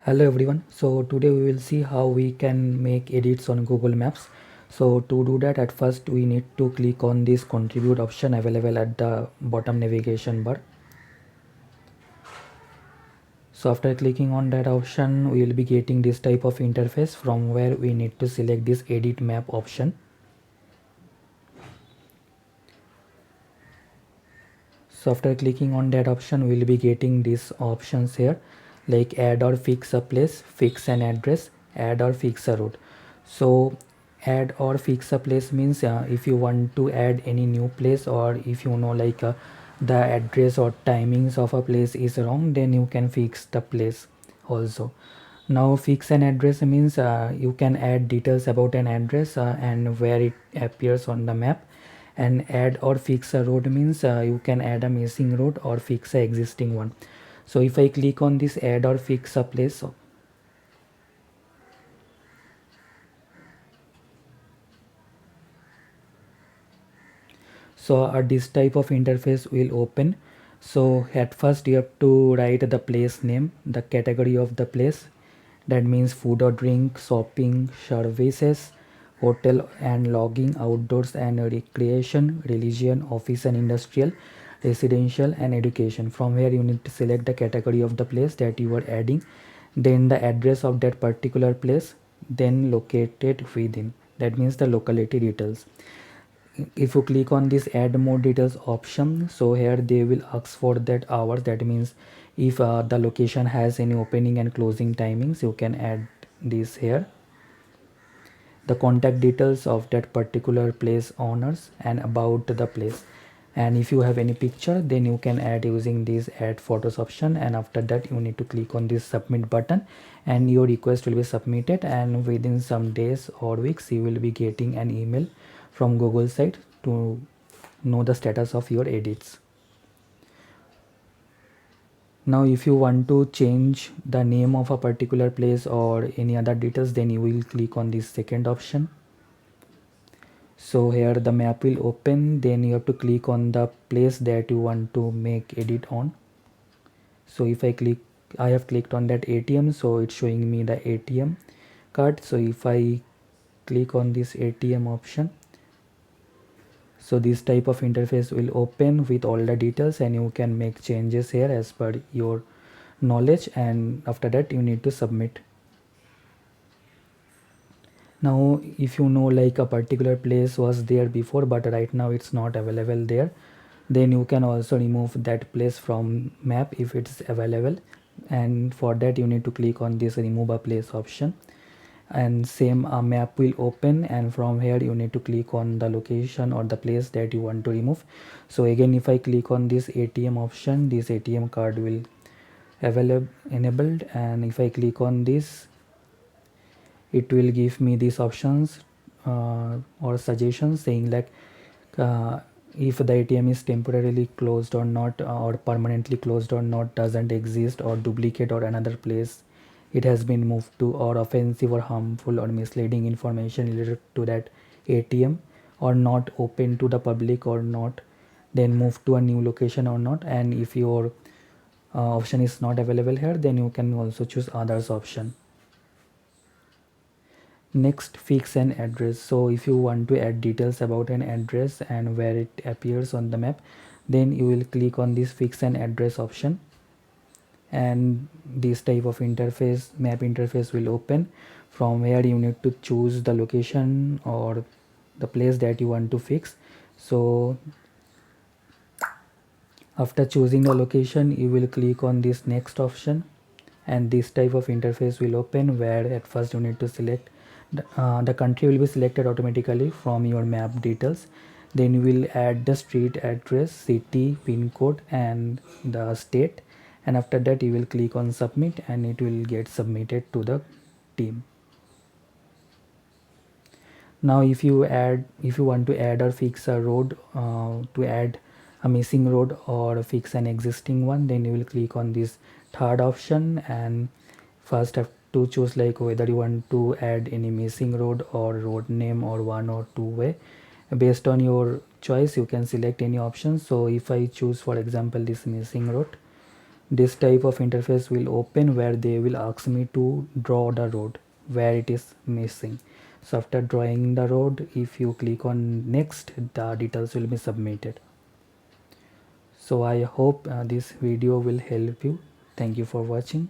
Hello everyone. So today we will see how we can make edits on Google Maps. So to do that, at first we need to click on this contribute option available at the bottom navigation bar. So after clicking on that option, we will be getting this type of interface from where we need to select this edit map option. So after clicking on that option, we will be getting these options here like add or fix a place, fix an address, add or fix a route. So add or fix a place means if you want to add any new place, or if you know the address or timings of a place is wrong, then you can fix the place also. Now fix an address means you can add details about an address and where it appears on the map. And add or fix a road means you can add a missing road or fix a existing one. So if I click on this add or fix a place, so this type of interface will open. So at first you have to write the place name, the category of the place, that means food or drink, shopping, services, hotel and lodging, outdoors and recreation, religion, office and industrial, residential and education. From here you need to select the category of the place that you are adding, then the address of that particular place, then located within, that means the locality details. If you click on this add more details option, so here they will ask for that hours, that means if the location has any opening and closing timings, you can add this here, the contact details of that particular place owners and about the place. And if you have any picture, then you can add using this add photos option, and after that you need to click on this submit button and your request will be submitted, and within some days or weeks you will be getting an email from Google site to know the status of your edits. Now if you want to change the name of a particular place or any other details, then you will click on this second option. So here the map will open, then you have to click on the place that you want to make edit on. So if I have clicked on that ATM, so it's showing me the ATM card. So if I click on this ATM option, so this type of interface will open with all the details, and you can make changes here as per your knowledge, and after that you need to submit. Now if you know like a particular place was there before but right now it's not available there, then you can also remove that place from map if it's available, and for that you need to click on this remove a place option, and same map will open, and from here you need to click on the location or the place that you want to remove. So again if I click on this ATM option, this ATM card will available enabled, and if I click on this, it will give me these options or suggestions saying like if the ATM is temporarily closed or not, or permanently closed or not, doesn't exist, or duplicate or another place it has been moved to, or offensive or harmful or misleading information related to that ATM, or not open to the public or not, then move to a new location or not. And if your option is not available here, then you can also choose others option. Next, fix an address. So if you want to add details about an address and where it appears on the map, then you will click on this fix an address option, and this type of interface, map interface, will open. From where you need to choose the location or the place that you want to fix. So after choosing the location, you will click on this next option, and this type of interface will open, where at first you need to select the country will be selected automatically from your map details. Then you will add the street address, city, pin code and the state, and after that you will click on submit, and it will get submitted to the team. Now if you want to add or fix a road, to add a missing road or fix an existing one, then you will click on this third option, and first have to choose like whether you want to add any missing road or road name or one or two way. Based on your choice you can select any option. So if I choose for example this missing road, This type of interface will open where they will ask me to draw the road where it is missing. So after drawing the road, if you click on next, the details will be submitted. So I hope this video will help you. Thank you for watching.